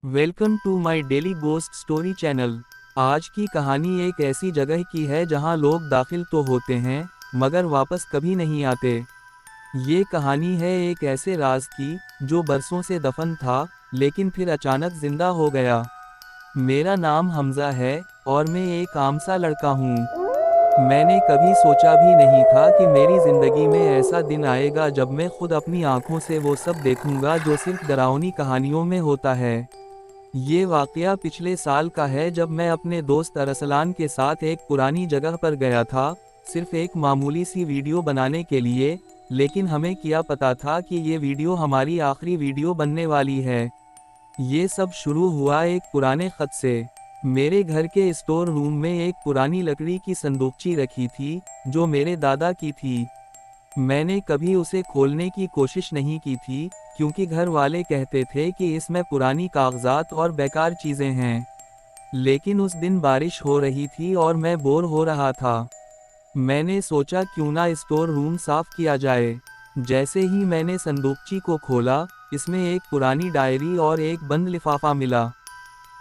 Welcome to my daily ghost story channel. आज की कहानी एक ऐसी जगह की है जहां लोग दाखिल तो होते हैं मगर वापस कभी नहीं आते। ये कहानी है एक ऐसे राज की जो बरसों से दफन था लेकिन फिर अचानक जिंदा हो गया। मेरा नाम हमजा है और मैं एक आम सा लड़का हूँ। मैंने कभी सोचा भी नहीं था कि मेरी ज़िंदगी में ऐसा दिन आएगा जब मैं खुद अपनी आंखों से वो सब देखूंगा जो सिर्फ डरावनी कहानियों में होता है। ये वाकया पिछले साल का है जब मैं अपने दोस्त अरसलान के साथ एक पुरानी जगह पर गया था, सिर्फ एक मामूली सी वीडियो बनाने के लिए। लेकिन हमें क्या पता था कि ये वीडियो हमारी आखिरी वीडियो बनने वाली है। ये सब शुरू हुआ एक पुराने खत से। मेरे घर के स्टोर रूम में एक पुरानी लकड़ी की संदूकची रखी थी जो मेरे दादा की थी। मैंने कभी उसे खोलने की कोशिश नहीं की थी क्योंकि घर वाले कहते थे कि इसमें पुरानी कागजात और बेकार चीज़ें हैं। लेकिन उस दिन बारिश हो रही थी और मैं बोर हो रहा था। मैंने सोचा क्यों ना स्टोर रूम साफ किया जाए। जैसे ही मैंने संदूकची को खोला, इसमें एक पुरानी डायरी और एक बंद लिफाफा मिला।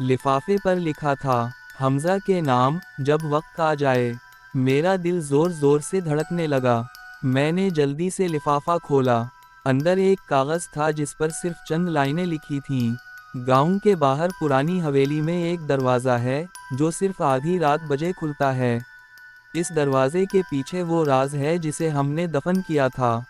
लिफाफे पर लिखा था, हमजा के नाम, जब वक्त आ जाए। मेरा दिल जोर जोर से धड़कने लगा। मैंने जल्दी से लिफाफा खोला। अंदर एक कागज़ था जिस पर सिर्फ चंद लाइनें लिखी थीं। गांव के बाहर पुरानी हवेली में एक दरवाज़ा है जो सिर्फ आधी रात बजे खुलता है। इस दरवाजे के पीछे वो राज है जिसे हमने दफन किया था।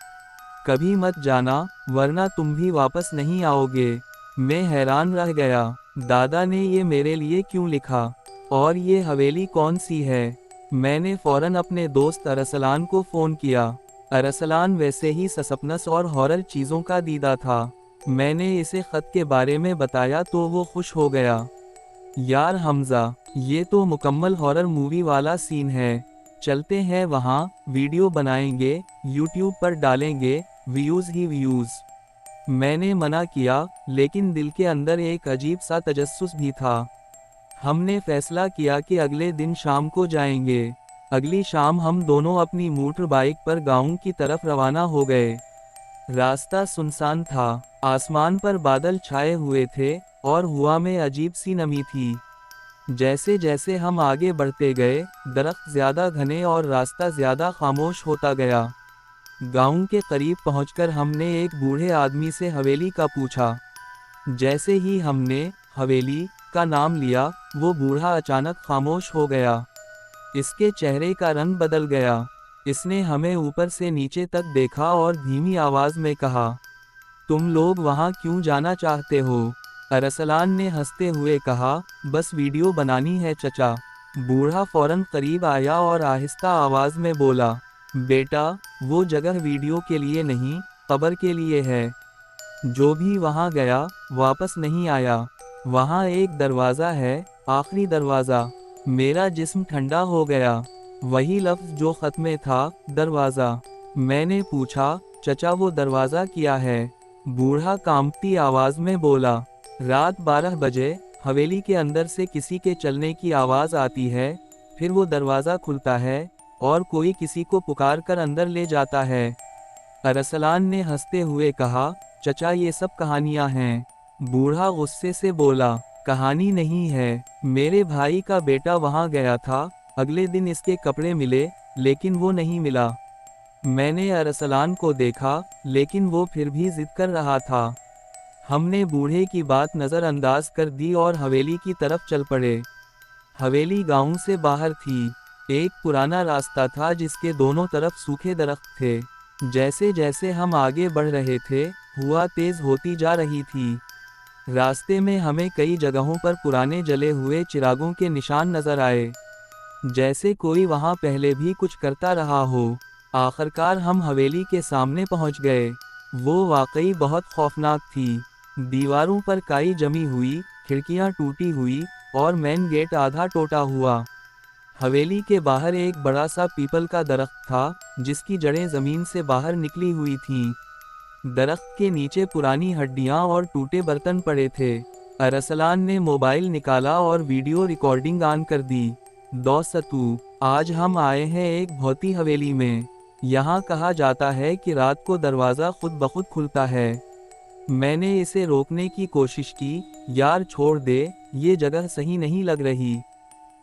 कभी मत जाना वरना तुम भी वापस नहीं आओगे। मैं हैरान रह गया। दादा ने ये मेरे लिए क्यों लिखा? और ये हवेली कौन सी है? मैंने फौरन अपने दोस्त अरसलान को फ़ोन किया। अरसलान वैसे ही सस्पेंस और हॉरर चीज़ों का दीदा था। मैंने इसे ख़त के बारे में बताया तो वो खुश हो गया। यार हमजा, ये तो मुकम्मल हॉरर मूवी वाला सीन है। चलते हैं वहाँ, वीडियो बनाएंगे, यूट्यूब पर डालेंगे, व्यूज़ ही व्यूज़। मैंने मना किया, लेकिन दिल के अंदर एक अजीब सा तजस्सुस भी था। हमने फैसला किया कि अगले दिन शाम को जाएंगे। अगली शाम हम दोनों अपनी मोटर बाइक पर गांव की तरफ रवाना हो गए। रास्ता सुनसान था, आसमान पर बादल छाए हुए थे और हवा में अजीब सी नमी थी। जैसे जैसे हम आगे बढ़ते गए, दरख्त ज़्यादा घने और रास्ता ज़्यादा खामोश होता गया। गांव के करीब पहुंचकर हमने एक बूढ़े आदमी से हवेली का पूछा। जैसे ही हमने हवेली का नाम लिया, वो बूढ़ा अचानक खामोश हो गया। इसके चेहरे का रंग बदल गया। इसने हमें ऊपर से नीचे तक देखा और धीमी आवाज़ में कहा, तुम लोग वहाँ क्यों जाना चाहते हो? अरसलान ने हंसते हुए कहा, बस वीडियो बनानी है चचा। बूढ़ा फौरन करीब आया और आहिस्ता आवाज़ में बोला, बेटा, वो जगह वीडियो के लिए नहीं, कब्र के लिए है। जो भी वहाँ गया, वापस नहीं आया। वहाँ एक दरवाज़ा है, आखिरी दरवाज़ा। मेरा जिस्म ठंडा हो गया। वही लफ्ज़ जो ख़त में था, दरवाज़ा। मैंने पूछा, चचा वो दरवाज़ा क्या है? बूढ़ा कांपती आवाज़ में बोला, रात 12 बजे हवेली के अंदर से किसी के चलने की आवाज़ आती है, फिर वो दरवाज़ा खुलता है और कोई किसी को पुकार कर अंदर ले जाता है। अरसलान ने हंसते हुए कहा, चचा ये सब कहानियाँ हैं। बूढ़ा गुस्से से बोला, कहानी नहीं है, मेरे भाई का बेटा वहाँ गया था, अगले दिन इसके कपड़े मिले, लेकिन वो नहीं मिला। मैंने अरसलान को देखा, लेकिन वो फिर भी जिद कर रहा था। हमने बूढ़े की बात नज़रअंदाज कर दी और हवेली की तरफ चल पड़े। हवेली गांव से बाहर थी। एक पुराना रास्ता था जिसके दोनों तरफ सूखे दरख्त थे। जैसे जैसे हम आगे बढ़ रहे थे, हवा तेज होती जा रही थी। रास्ते में हमें कई जगहों पर पुराने जले हुए चिरागों के निशान नजर आए, जैसे कोई वहां पहले भी कुछ करता रहा हो। आखिरकार हम हवेली के सामने पहुंच गए। वो वाकई बहुत खौफनाक थी। दीवारों पर काई जमी हुई, खिड़कियां टूटी हुई और मेन गेट आधा टूटा हुआ। हवेली के बाहर एक बड़ा सा पीपल का दरख्त था जिसकी जड़ें ज़मीन से बाहर निकली हुई थीं। दरख्त के नीचे पुरानी हड्डियां और टूटे बर्तन पड़े थे। अरसलान ने मोबाइल निकाला और वीडियो रिकॉर्डिंग ऑन कर दी। दोस्तू, आज हम आए हैं एक भौती हवेली में। यहाँ कहा जाता है कि रात को दरवाज़ा खुद ब खुद खुलता है। میں نے اسے روکنے کی کوشش کی، یار چھوڑ دے، یہ جگہ صحیح نہیں لگ رہی،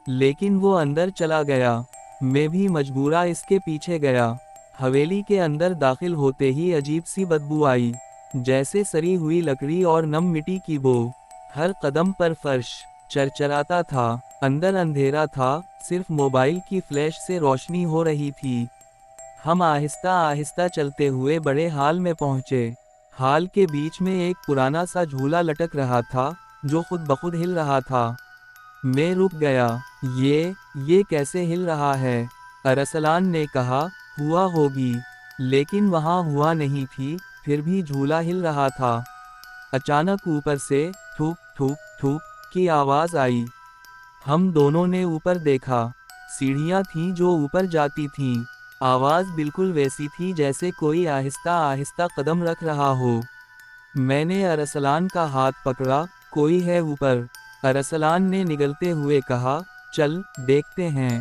لیکن وہ اندر چلا گیا۔ میں بھی مجبورہ اس کے پیچھے گیا۔ حویلی کے اندر داخل ہوتے ہی عجیب سی بدبو آئی، جیسے سڑی ہوئی لکڑی اور نم مٹی کی بو۔ ہر قدم پر فرش چرچراتا تھا۔ اندر اندھیرا تھا، صرف موبائل کی فلیش سے روشنی ہو رہی تھی۔ ہم آہستہ آہستہ چلتے ہوئے بڑے ہال میں پہنچے۔ ہال کے بیچ میں ایک پرانا سا جھولا لٹک رہا تھا، جو خود بخود ہل رہا تھا۔ میں رک گیا۔ یہ کیسے ہل رہا ہے؟ ارسلان نے کہا، ہوا ہوگی، لیکن وہاں ہوا نہیں تھی، پھر بھی جھولا ہل رہا تھا۔ اچانک اوپر سے ٹھوک ٹھوک ٹھوک کی آواز آئی۔ ہم دونوں نے اوپر دیکھا۔ سیڑھیاں تھیں جو اوپر جاتی تھیں۔ آواز بالکل ویسی تھی جیسے کوئی آہستہ آہستہ قدم رکھ رہا ہو۔ میں نے ارسلان کا ہاتھ پکڑا، کوئی ہے اوپر، ارسلان نے نگلتے ہوئے کہا، چل دیکھتے ہیں۔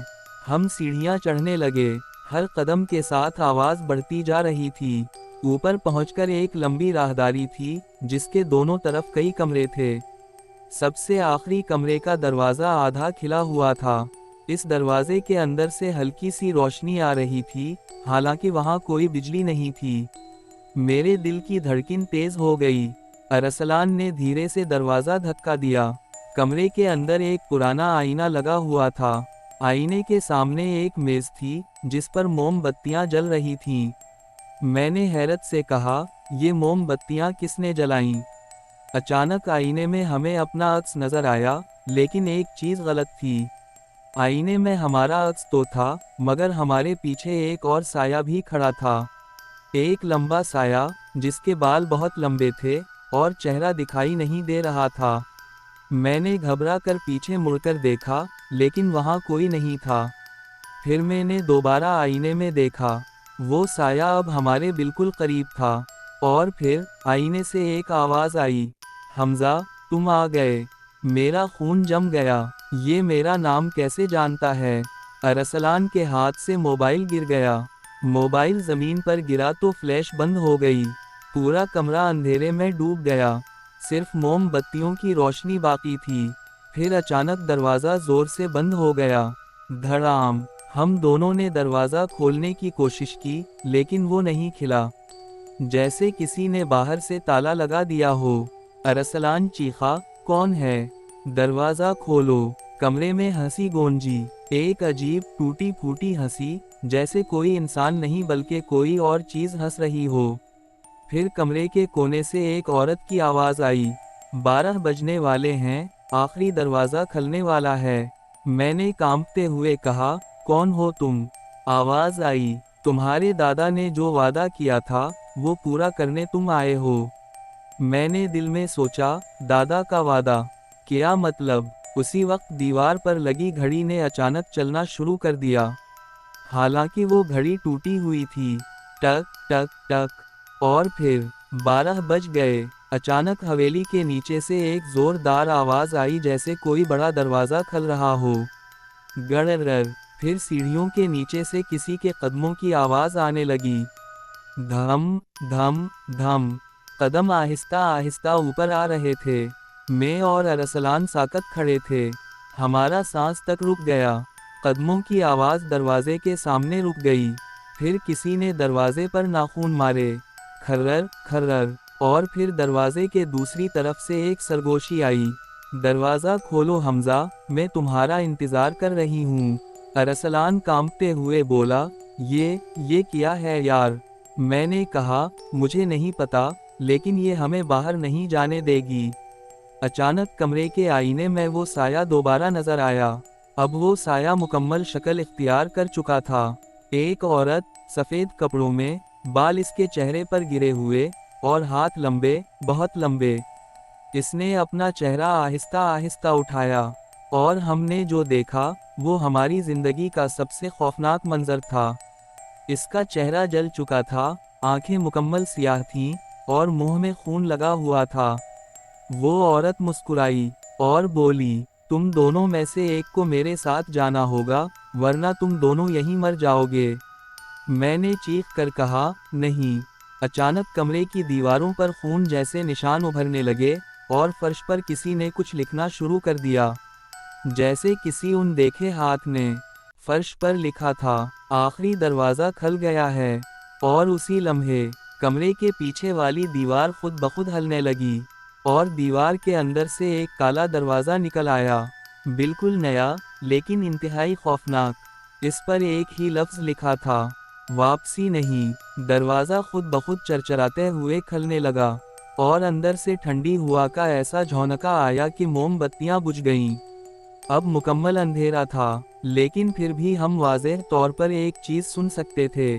ہم سیڑھیاں چڑھنے لگے۔ ہر قدم کے ساتھ آواز بڑھتی جا رہی تھی۔ اوپر پہنچ کر ایک لمبی راہداری تھی، جس کے دونوں طرف کئی کمرے تھے۔ سب سے آخری کمرے کا دروازہ آدھا کھلا ہوا تھا۔ اس دروازے کے اندر سے ہلکی سی روشنی آ رہی تھی، حالانکہ وہاں کوئی بجلی نہیں تھی۔ میرے دل کی دھڑکن تیز ہو گئی۔ ارسلان نے دھیرے سے دروازہ دھکا دیا۔ کمرے کے اندر ایک پرانا آئینہ لگا ہوا تھا۔ آئینے کے سامنے ایک میز تھی، جس پر موم بتیاں جل رہی تھیں۔ میں نے حیرت سے کہا، یہ موم بتیاں کس نے جلائیں؟ اچانک آئینے میں ہمیں اپنا عکس نظر آیا، لیکن ایک چیز غلط تھی۔ آئینے میں ہمارا عکس تو تھا، مگر ہمارے پیچھے ایک اور سایہ بھی کھڑا تھا۔ ایک لمبا سایہ، جس کے بال بہت لمبے تھے، اور چہرہ دکھائی نہیں دے رہا تھا۔ میں نے گھبرا کر پیچھے مڑ کر دیکھا، لیکن وہاں کوئی نہیں تھا۔ پھر میں نے دوبارہ آئینے میں دیکھا۔ وہ سایہ اب ہمارے بالکل قریب تھا۔ اور پھر آئینے سے ایک آواز آئی، حمزہ، تم آ گئے۔ میرا خون جم گیا۔ یہ میرا نام کیسے جانتا ہے؟ ارسلان کے ہاتھ سے موبائل گر گیا۔ موبائل زمین پر گرا تو فلیش بند ہو گئی۔ پورا کمرہ اندھیرے میں ڈوب گیا۔ صرف موم بتیوں کی روشنی باقی تھی۔ پھر اچانک دروازہ زور سے بند ہو گیا۔ دھڑام! ہم دونوں نے دروازہ کھولنے کی کوشش کی، لیکن وہ نہیں کھلا، جیسے کسی نے باہر سے تالا لگا دیا ہو۔ ارسلان چیخا، کون ہے؟ دروازہ کھولو۔ کمرے میں ہنسی گونجی، ایک عجیب ٹوٹی پھوٹی ہنسی، جیسے کوئی انسان نہیں بلکہ کوئی اور چیز ہنس رہی ہو۔ پھر کمرے کے کونے سے ایک عورت کی آواز آئی، 12 بجنے والے ہیں، آخری دروازہ کھلنے والا ہے۔ میں نے کانپتے ہوئے کہا، کون ہو تم؟ آواز آئی، تمہارے دادا نے جو وعدہ کیا تھا، وہ پورا کرنے تم آئے ہو۔ میں نے دل میں سوچا، دادا کا وعدہ؟ کیا مطلب؟ اسی وقت دیوار پر لگی گھڑی نے اچانک چلنا شروع کر دیا۔ حالانکہ وہ گھڑی ٹوٹی ہوئی تھی۔ ٹک ٹک ٹک، اور پھر 12 بج گئے۔ اچانک حویلی کے نیچے سے ایک زوردار آواز آئی جیسے کوئی بڑا دروازہ کھل رہا ہو۔ گڑر! پھر سیڑھیوں کے نیچے سے کسی کے قدموں کی آواز آنے لگی۔ دھم دھم دھم، قدم آہستہ آہستہ اوپر آ رہے تھے۔ میں اور ارسلان ساکت کھڑے تھے۔ ہمارا سانس تک رک گیا۔ قدموں کی آواز دروازے کے سامنے رک گئی۔ پھر کسی نے دروازے پر ناخن مارے، کھرر کھرر، اور پھر دروازے کے دوسری طرف سے ایک سرگوشی آئی، دروازہ کھولو حمزہ، میں تمہارا انتظار کر رہی ہوں۔ ارسلان کانپتے ہوئے بولا، یہ کیا ہے یار؟ میں نے کہا، مجھے نہیں پتا، لیکن یہ ہمیں باہر نہیں جانے دے گی۔ اچانک کمرے کے آئینے میں وہ سایہ دوبارہ نظر آیا۔ اب وہ سایہ مکمل شکل اختیار کر چکا تھا۔ ایک عورت، سفید کپڑوں میں، بال اس کے چہرے پر گرے ہوئے، اور ہاتھ لمبے، بہت لمبے۔ اس نے اپنا چہرہ آہستہ آہستہ اٹھایا، اور ہم نے جو دیکھا، وہ ہماری زندگی کا سب سے خوفناک منظر تھا۔ اس کا چہرہ جل چکا تھا، آنکھیں مکمل سیاہ تھیں، اور منہ میں خون لگا ہوا تھا۔ وہ عورت مسکرائی، اور بولی، تم دونوں میں سے ایک کو میرے ساتھ جانا ہوگا، ورنہ تم دونوں یہیں مر جاؤ گے۔ میں نے چیخ کر کہا، نہیں، अचानक कमरे की दीवारों पर खून जैसे निशान उभरने लगे और फर्श पर किसी ने कुछ लिखना शुरू कर दिया, जैसे किसी अनदेखे हाथ ने। फर्श पर लिखा था, आखिरी दरवाज़ा खुल गया है। और उसी लम्हे कमरे के पीछे वाली दीवार खुद ब खुद हिलने लगी और दीवार के अंदर से एक काला दरवाज़ा निकल आया, बिल्कुल नया लेकिन इंतहाई खौफनाक। इस पर एक ही लफ्ज़ लिखा था, वापसी नहीं। दरवाज़ा खुद ब खुद चरचराते हुए खुलने लगा और अंदर से ठंडी हवा का ऐसा झोंका आया कि मोमबत्तियां बुझ गईं। अब मुकम्मल अंधेरा था, लेकिन फिर भी हम वाज़ेह तौर पर एक चीज़ सुन सकते थे।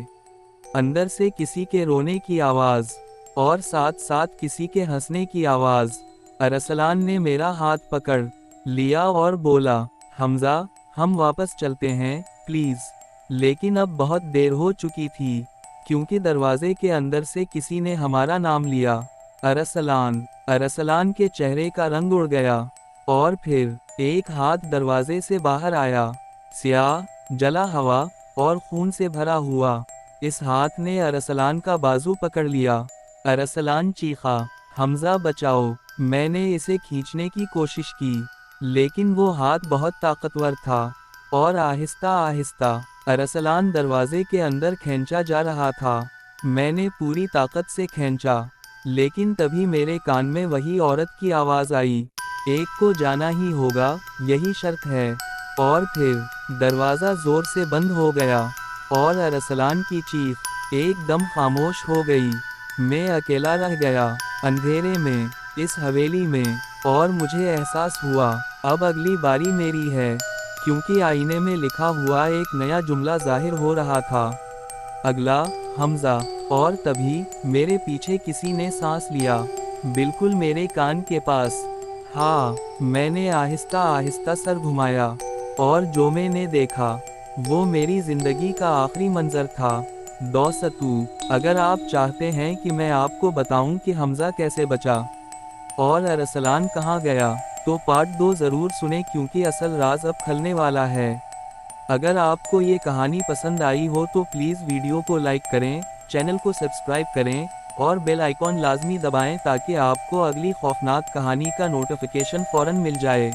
अंदर से किसी के रोने की आवाज़ और साथ साथ किसी के हंसने की आवाज़। अरसलान ने मेरा हाथ पकड़ लिया और बोला, हमज़ा, हम वापस चलते हैं, प्लीज़। लेकिन अब बहुत देर हो चुकी थी, क्योंकि दरवाजे के अंदर से किसी ने हमारा नाम लिया, अरसलान। अरसलान के चेहरे का रंग उड़ गया और फिर एक हाथ दरवाजे से बाहर आया, स्याह, जला हुआ और खून से भरा हुआ। इस हाथ ने अरसलान का बाजू पकड़ लिया। अरसलान चीखा, हमज़ा बचाओ। मैंने इसे खींचने की कोशिश की, लेकिन वो हाथ बहुत ताकतवर था और आहिस्ता आहिस्ता अरसलान दरवाजे के अंदर खींचा जा रहा था। मैंने पूरी ताकत से खींचा, लेकिन तभी मेरे कान में वही औरत की आवाज़ आई, एक को जाना ही होगा, यही शर्त है। और फिर दरवाज़ा ज़ोर से बंद हो गया और अरसलान की चीख एकदम खामोश हो गई। मैं अकेला रह गया अंधेरे में, इस हवेली में, और मुझे एहसास हुआ अब अगली बारी मेरी है, क्योंकि आईने में लिखा हुआ एक नया जुमला ज़ाहिर हो रहा था, अगला, हमज़ा। और तभी मेरे पीछे किसी ने सांस लिया, बिल्कुल मेरे कान के पास। हाँ, मैंने आहिस्ता आहिस्ता सर घुमाया और जो मैंने देखा वो मेरी ज़िंदगी का आखिरी मंजर था। दोस्तों, अगर आप चाहते हैं कि मैं आपको बताऊं कि हमज़ा कैसे बचा और अरसलान कहाँ गया, तो पार्ट 2 ज़रूर सुने, क्योंकि असल राज अब खुलने वाला है। अगर आपको ये कहानी पसंद आई हो तो प्लीज़ वीडियो को लाइक करें, चैनल को सब्सक्राइब करें और बेल आइकॉन लाजमी दबाएं ताकि आपको अगली खौफनाक कहानी का नोटिफिकेशन फ़ौरन मिल जाए।